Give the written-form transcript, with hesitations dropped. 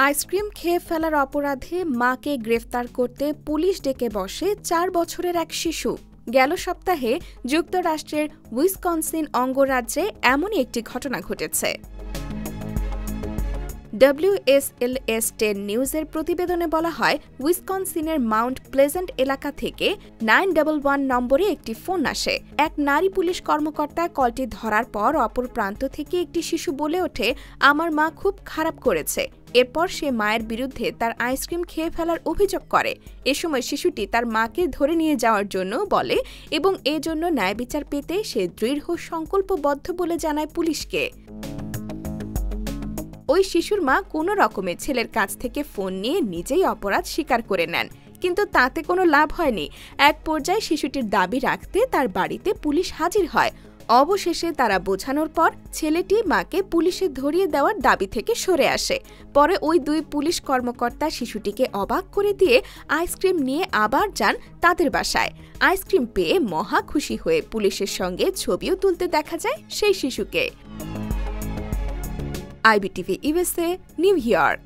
Ice cream খেয়ে ফেলার অপরাধে মাকে গ্রেফতার করতে পুলিশ ডেকে বসে ৪ বছরের এক শিশু। গেল সপ্তাহে যুক্তরাষ্ট্রের উইসকনসিন অঙ্গরাজ্যে এমনই একটি ঘটনা ঘটেছে। WSLS-10 নিউজের প্রতিবেদনে বলা হয়, উইসকনসিনের মাউন্ট প্লেজেন্ট এলাকা থেকে 911 নম্বরে একটি ফোন আসে। এক নারী পুলিশ কর্মকর্তা কলটি ধরার পর অপর প্রান্ত থেকে একটি শিশু বলে ওঠে, আমার মা খুব খারাপ করেছে। এরপর সে মায়ের বিরুদ্ধে তার আইসক্রিম খেয়ে ফেলার অভিযোগ করে। এ সময় শিশুটি তার মাকে ধরে নিয়ে যাওয়ার জন্য বলে এবং এজন্য ন্যায়বিচার পেতে সে দৃঢ় সংকল্পবদ্ধ বলে জানায় পুলিশকে। ওই শিশুর মা কোনো রকমে ছেলের কাছ থেকে ফোন নিয়ে নিজেই অপরাধ স্বীকার করে নেন, কিন্তু তাতে কোনো লাভ হয়নি। এক পর্যায়ে শিশুটির দাবি রাখতে তার বাড়িতে পুলিশ হাজির হয়। অবশেষে তারা বোঝানোর পর ছেলেটি মাকে পুলিশে ধরিয়ে দেওয়ার দাবি থেকে সরে আসে। পরে ওই দুই পুলিশ কর্মকর্তা শিশুটিকে অবাক করে দিয়ে আইসক্রিম নিয়ে আবার যান তাদের বাসায়। আইসক্রিম পেয়ে মহা খুশি হয়ে পুলিশের সঙ্গে ছবিও তুলতে দেখা যায় সেই শিশুকে। IBTV USA, New York।